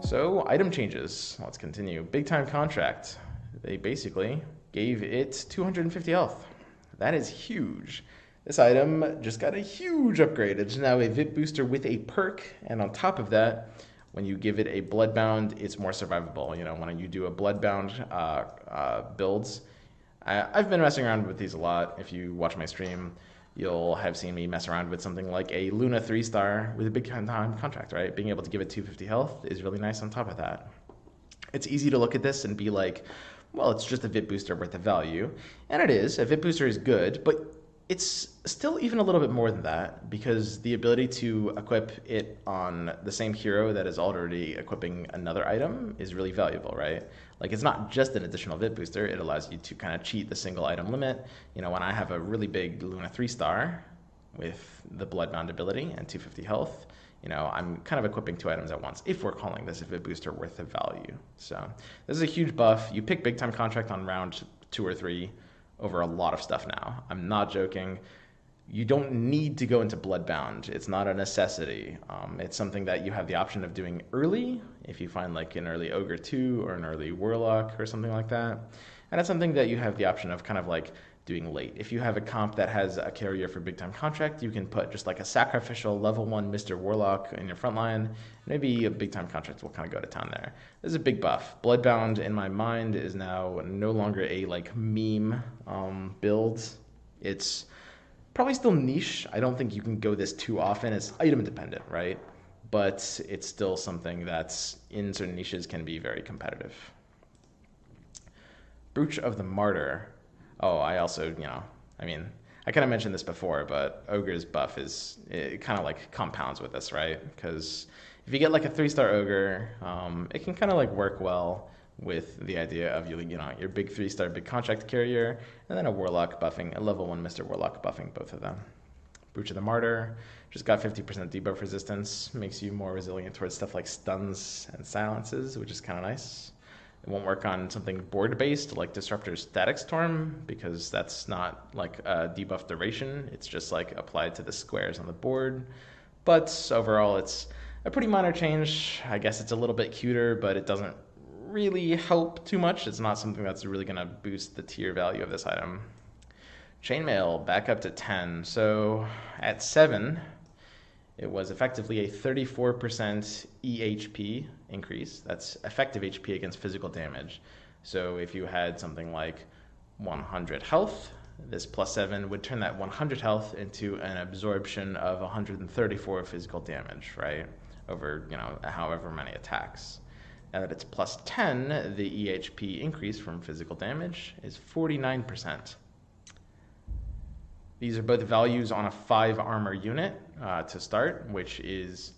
So, item changes. Let's continue. Big time contract. They basically gave it 250 health. That is huge. This item just got a huge upgrade. It's now a VIP booster with a perk, and on top of that, when you give it a Bloodbound, it's more survivable. You know, when you do a Bloodbound builds, I've been messing around with these a lot. If you watch my stream, you'll have seen me mess around with something like a Luna 3-star with a big time contract, right? Being able to give it 250 health is really nice on top of that. It's easy to look at this and be like, well, it's just a VIP booster worth of value. And it is. A VIP booster is good, but it's still even a little bit more than that, because the ability to equip it on the same hero that is already equipping another item is really valuable, right? Like, it's not just an additional VIP booster, it allows you to kind of cheat the single item limit. You know, when I have a really big Luna 3-star with the Bloodbound ability and 250 health, you know, I'm kind of equipping two items at once, if we're calling this a VIP booster worth of value. So this is a huge buff. You pick big time contract on round 2 or 3 over a lot of stuff now. I'm not joking. You don't need to go into Bloodbound. It's not a necessity. It's something that you have the option of doing early, if you find like an early Ogre 2 or an early Warlock or something like that. And it's something that you have the option of kind of like doing late. If you have a comp that has a carrier for big time contract, you can put just like a sacrificial level 1 Mr. Warlock in your front line. Maybe a big time contract will kind of go to town there. This is a big buff. Bloodbound in my mind is now no longer a like meme build. It's probably still niche. I don't think you can go this too often. It's item dependent, right? But it's still something that's in certain niches can be very competitive. Brooch of the Martyr. Oh, I also, I mean, I kind of mentioned this before, but Ogre's buff it kind of like compounds with this, right? Because if you get like a 3-star Ogre, it can kind of like work well with the idea of your big 3-star big contract carrier, and then a Warlock buffing, a level 1 Mr. Warlock buffing both of them. Brooch of the Martyr just got 50% debuff resistance, makes you more resilient towards stuff like stuns and silences, which is kind of nice. It won't work on something board-based like Disruptor's Static Storm, because that's not like a debuff duration. It's just like applied to the squares on the board. But overall, it's a pretty minor change. I guess it's a little bit cuter, but it doesn't really help too much. It's not something that's really going to boost the tier value of this item. Chainmail back up to 10. So at 7, it was effectively a 34% EHP increase. That's effective HP against physical damage. So if you had something like 100 health, this +7 would turn that 100 health into an absorption of 134 physical damage, right? Over, however many attacks. Now that it's +10, the EHP increase from physical damage is 49%. These are both values on a 5 armor unit to start, which is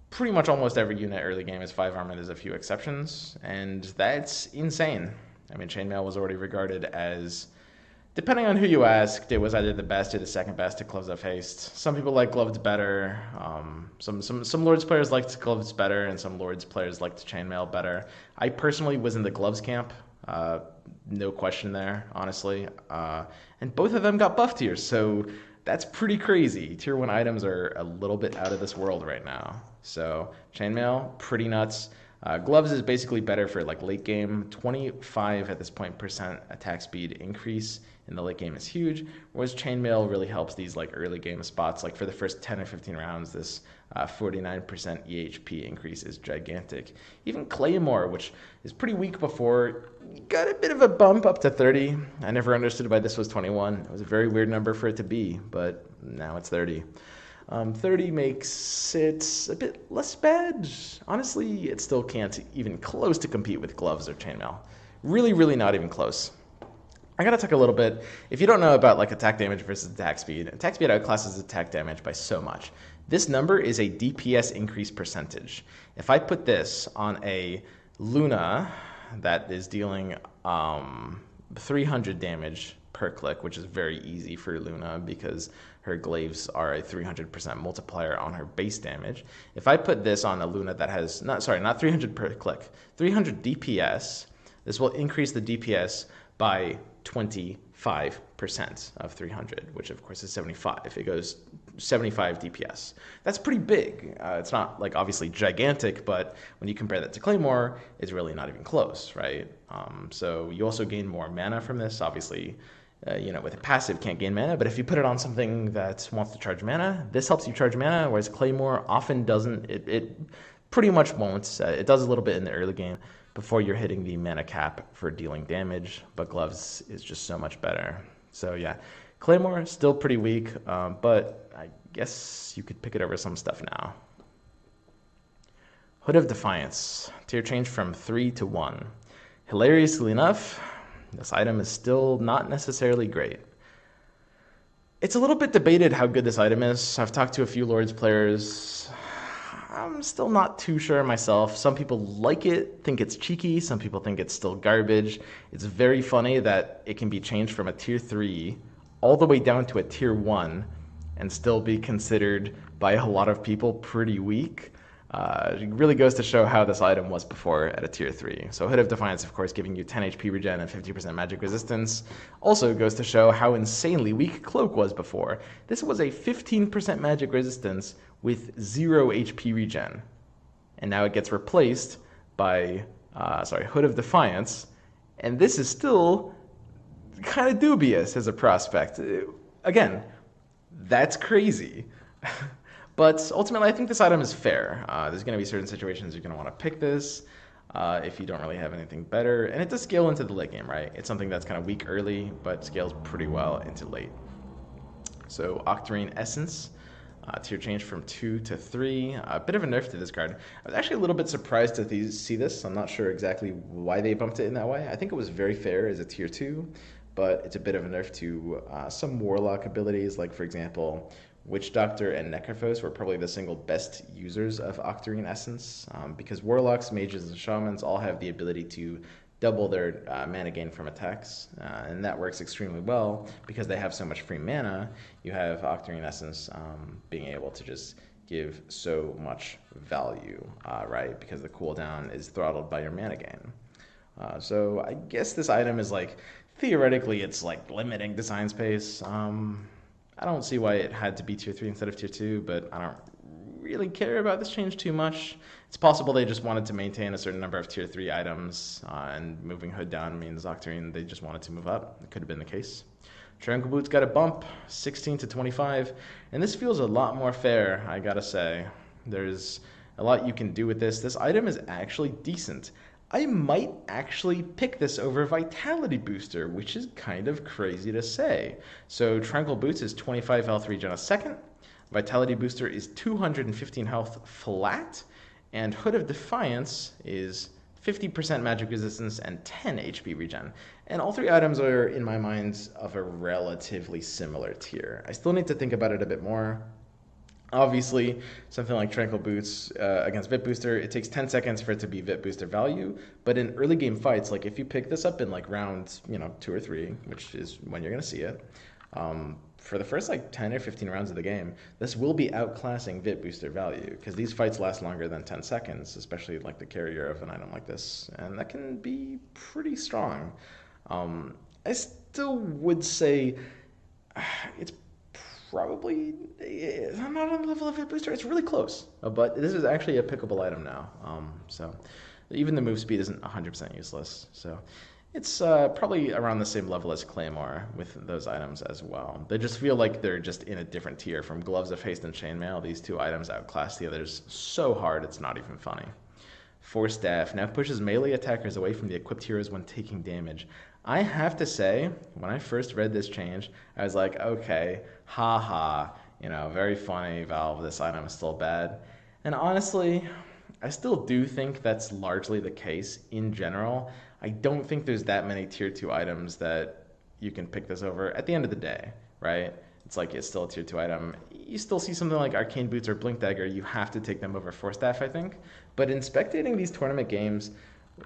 pretty much almost every unit early game is 5 armor. There's a few exceptions, and that's insane. I mean, Chainmail was already regarded as, depending on who you asked, it was either the best or the second best to Gloves of Haste. Some people like Gloves better. Some Lords players liked Gloves better, and some Lords players liked Chainmail better. I personally was in the Gloves camp. No question there, honestly. And both of them got buff tiers, so that's pretty crazy. Tier 1 items are a little bit out of this world right now. So Chainmail, pretty nuts. Gloves is basically better for like late game. 25 at this point % attack speed increase in the late game is huge, whereas Chainmail really helps these like early game spots. Like for the first 10 or 15 rounds, this 49% EHP increase is gigantic. Even Claymore, which is pretty weak before, got a bit of a bump up to 30. I never understood why this was 21. It was a very weird number for it to be, but now it's 30. 30 makes it a bit less bad. Honestly, it still can't even close to compete with Gloves or Chainmail. Really, really not even close. I gotta talk a little bit. If you don't know about like attack damage versus attack speed outclasses attack damage by so much. This number is a DPS increase percentage. If I put this on a Luna that is dealing 300 damage per click, which is very easy for Luna because her glaives are a 300% multiplier on her base damage. If I put this on a Luna that has, not 300 per click, 300 DPS, this will increase the DPS by 25% of 300, which of course is 75. It goes 75 DPS. That's pretty big. It's not like obviously gigantic, but when you compare that to Claymore, it's really not even close, right? So you also gain more mana from this. Obviously, with a passive can't gain mana, but if you put it on something that wants to charge mana, this helps you charge mana, whereas Claymore often doesn't. It pretty much won't. It does a little bit in the early game before you're hitting the mana cap for dealing damage, but Gloves is just so much better. So yeah, Claymore still pretty weak, but I guess you could pick it over some stuff now. Hood of Defiance, tier change from 3 to 1. Hilariously enough, this item is still not necessarily great. It's a little bit debated how good this item is. I've talked to a few Lords players. I'm still not too sure myself. Some people like it, think it's cheeky. Some people think it's still garbage. It's very funny that it can be changed from a tier 3 all the way down to a tier 1 and still be considered by a lot of people pretty weak. It really goes to show how this item was before at a tier 3. So Hood of Defiance, of course, giving you 10 HP regen and 50% magic resistance, also goes to show how insanely weak Cloak was before. This was a 15% magic resistance with 0 HP regen. And now it gets replaced by Hood of Defiance, and this is still kind of dubious as a prospect. Again, that's crazy. But ultimately, I think this item is fair. There's going to be certain situations you're going to want to pick this if you don't really have anything better. And it does scale into the late game, right? It's something that's kind of weak early, but scales pretty well into late. So Octarine Essence, tier change from 2 to 3. A bit of a nerf to this card. I was actually a little bit surprised to see this. I'm not sure exactly why they bumped it in that way. I think it was very fair as a tier 2, but it's a bit of a nerf to some Warlock abilities, like, for example, Witch Doctor and Necrophos were probably the single best users of Octarine Essence, because Warlocks, Mages, and Shamans all have the ability to double their mana gain from attacks, and that works extremely well because they have so much free mana. You have Octarine Essence being able to just give so much value, right? Because the cooldown is throttled by your mana gain. So I guess this item is like, theoretically, it's like limiting design space. I don't see why it had to be tier 3 instead of tier 2, but I don't really care about this change too much. It's possible they just wanted to maintain a certain number of tier 3 items, and moving Hood down means Octarine, they just wanted to move up. It could have been the case. Tranquil Boots got a bump, 16 to 25, and this feels a lot more fair, I gotta say. There's a lot you can do with this. This item is actually decent. I might actually pick this over Vitality Booster, which is kind of crazy to say. So Tranquil Boots is 25 health regen a second. Vitality Booster is 215 health flat. And Hood of Defiance is 50% magic resistance and 10 HP regen. And all three items are, in my mind, of a relatively similar tier. I still need to think about it a bit more. Obviously, something like Tranquil Boots against Vit Booster, it takes 10 seconds for it to be Vit Booster value. But in early game fights, like if you pick this up in like round 2 or 3, which is when you're going to see it, for the first like 10 or 15 rounds of the game, this will be outclassing Vit Booster value, because these fights last longer than 10 seconds, especially like the carrier of an item like this. And that can be pretty strong. I still would say it's probably not on the level of Vit Booster. It's really close, but this is actually a pickable item now. So even the move speed isn't 100% useless. So it's probably around the same level as Claymore with those items as well. They just feel like they're just in a different tier. From Gloves of Haste and Chainmail, these two items outclass the others so hard it's not even funny. Force Staff now pushes melee attackers away from the equipped heroes when taking damage. I have to say, when I first read this change, I was like, okay, haha, very funny, Valve, this item is still bad. And honestly, I still do think that's largely the case in general. I don't think there's that many tier 2 items that you can pick this over at the end of the day, right? It's like it's still a tier 2 item. You still see something like Arcane Boots or Blink Dagger, you have to take them over Force Staff, I think. But in spectating these tournament games,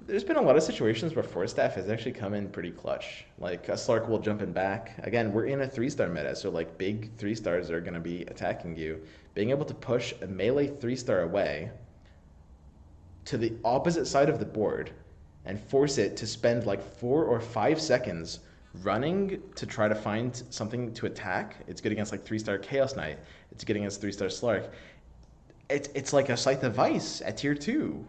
there's been a lot of situations where Force Staff has actually come in pretty clutch. Like a Slark will jump in back. Again, we're in a 3-star meta, so like big 3-stars are going to be attacking you. Being able to push a melee 3-star away to the opposite side of the board and force it to spend like 4 or 5 seconds running to try to find something to attack. It's good against like 3-star Chaos Knight. It's good against 3-star Slark. It's like a Scythe of Vice at tier 2.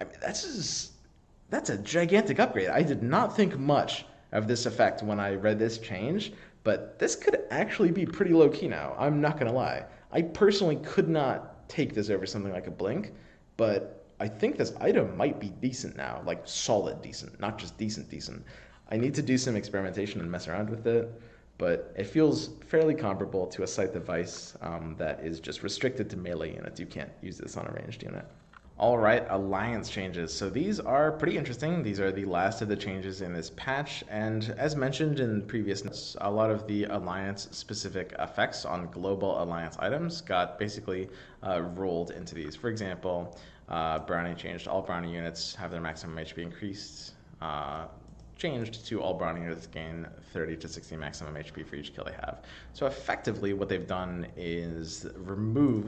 I mean, that's a gigantic upgrade. I did not think much of this effect when I read this change, but this could actually be pretty low key now. I'm not gonna lie. I personally could not take this over something like a Blink, but I think this item might be decent now, like solid decent, not just decent. I need to do some experimentation and mess around with it, but it feels fairly comparable to a Scythe of Vice that is just restricted to melee units. You can't use this on a ranged unit. All right, alliance changes. So these are pretty interesting. These are the last of the changes in this patch, and as mentioned in previous notes, a lot of the alliance-specific effects on global alliance items got basically rolled into these. For example, Brownie changed. All Brownie units have their maximum HP increased. Changed to all Brownie units gain 30 to 60 maximum HP for each kill they have. So effectively what they've done is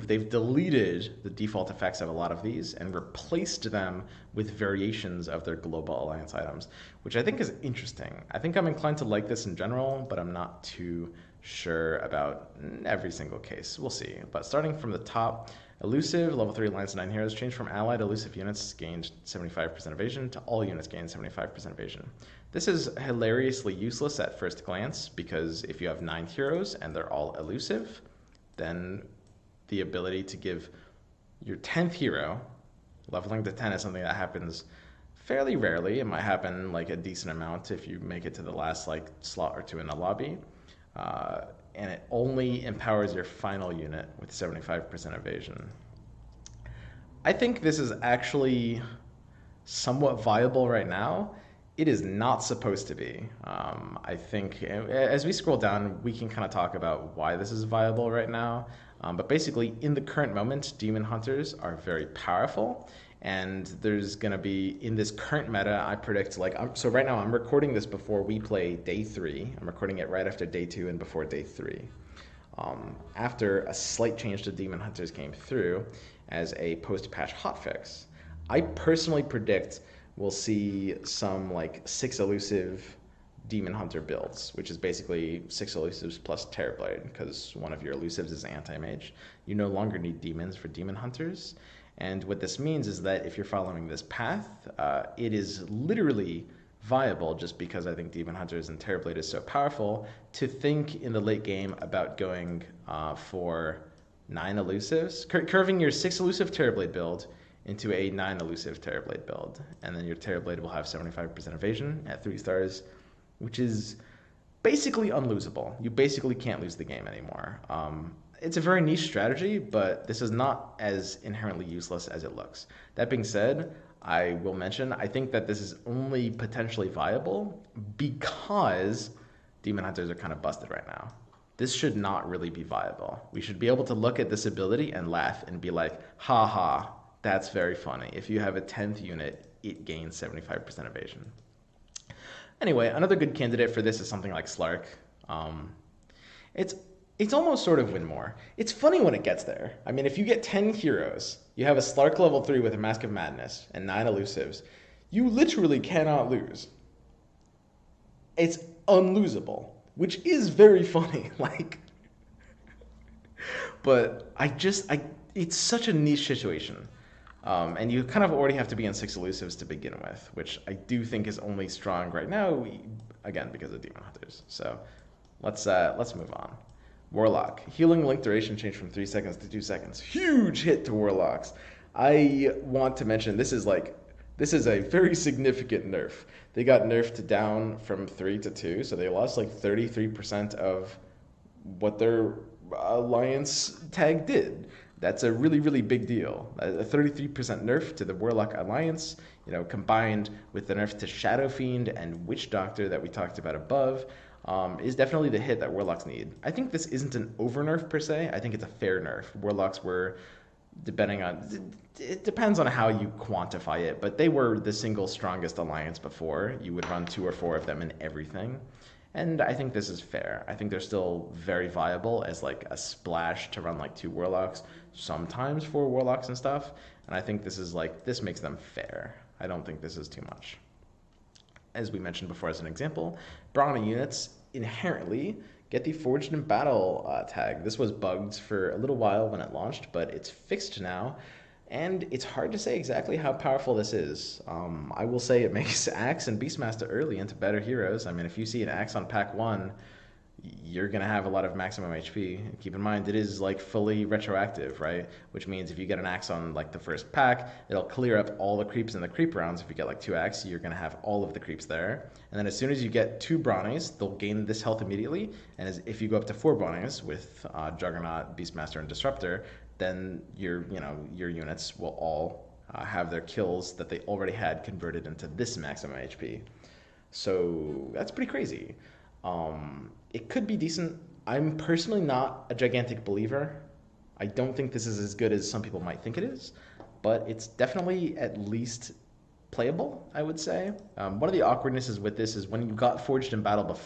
they've deleted the default effects of a lot of these and replaced them with variations of their global alliance items, which I think is interesting. I think I'm inclined to like this in general, but I'm not too sure about every single case. We'll see. But starting from the top, Elusive, level 3 Alliance 9 heroes, changed from allied elusive units gained 75% evasion to all units gained 75% evasion. This is hilariously useless at first glance because if you have 9 heroes and they're all elusive, then the ability to give your 10th hero, leveling to 10 is something that happens fairly rarely. It might happen like a decent amount if you make it to the last like slot or two in the lobby. And it only empowers your final unit with 75% evasion. I think this is actually somewhat viable right now. It is not supposed to be. I think as we scroll down, we can kind of talk about why this is viable right now. But basically, in the current moment, Demon Hunters are very powerful. And there's going to be, in this current meta, I predict, so right now I'm recording this before we play day 3. I'm recording it right after day 2 and before day 3. After a slight change to Demon Hunters came through as a post-patch hotfix, I personally predict we'll see some like 6 elusive Demon Hunter builds, which is basically 6 elusives plus Terrorblade, because one of your elusives is anti-mage. You no longer need demons for Demon Hunters. And what this means is that if you're following this path, it is literally viable, just because I think Demon Hunters and Terrorblade is so powerful, to think in the late game about going for 9 elusives, curving your 6 elusive Terrorblade build into a 9 elusive Terrorblade build. And then your Terrorblade will have 75% evasion at 3 stars, which is basically unlosable. You basically can't lose the game anymore. It's a very niche strategy, but this is not as inherently useless as it looks. That being said, I will mention, I think that this is only potentially viable because Demon Hunters are kind of busted right now. This should not really be viable. We should be able to look at this ability and laugh and be like, ha ha, that's very funny. If you have a 10th unit, it gains 75% evasion. Anyway, another good candidate for this is something like Slark. It's almost sort of win more. It's funny when it gets there. I mean, if you get 10 heroes, you have a Slark level 3 with a Mask of Madness and 9 elusives, you literally cannot lose. It's unlosable, which is very funny. But it's such a niche situation. And you kind of already have to be in 6 elusives to begin with, which I do think is only strong right now, again, because of Demon Hunters. So let's move on. Warlock. Healing link duration changed from 3 seconds to 2 seconds. Huge hit to Warlocks. I want to mention this is a very significant nerf. They got nerfed down from 3 to 2, so they lost like 33% of what their alliance tag did. That's a really, really big deal. A 33% nerf to the Warlock Alliance, combined with the nerf to Shadow Fiend and Witch Doctor that we talked about above, is definitely the hit that Warlocks need. I think this isn't an over nerf per se. I think it's a fair nerf. Warlocks were, it depends on how you quantify it, but they were the single strongest alliance before. You would run 2 or 4 of them in everything. And I think this is fair. I think they're still very viable as like a splash to run like 2 Warlocks, sometimes 4 Warlocks and stuff. And I think this makes them fair. I don't think this is too much. as we mentioned before as an example, Brawny units inherently get the Forged in Battle tag. This was bugged for a little while when it launched, but it's fixed now, and it's hard to say exactly how powerful this is. I will say it makes Axe and Beastmaster early into better heroes. I mean, if you see an Axe on pack 1, you're going to have a lot of maximum HP. Keep in mind, it is like fully retroactive, right? Which means if you get an Axe on like the first pack, it'll clear up all the creeps in the creep rounds. If you get like 2 Axe, you're going to have all of the creeps there. And then as soon as you get 2 Brawnies, they'll gain this health immediately. And if you go up to 4 Brawnies with Juggernaut, Beastmaster, and Disruptor, then your units will all have their kills that they already had converted into this maximum HP. So that's pretty crazy. It could be decent. I'm personally not a gigantic believer. I don't think this is as good as some people might think it is, but it's definitely at least playable, I would say. One of the awkwardnesses with this is when you got Forged in Battle before,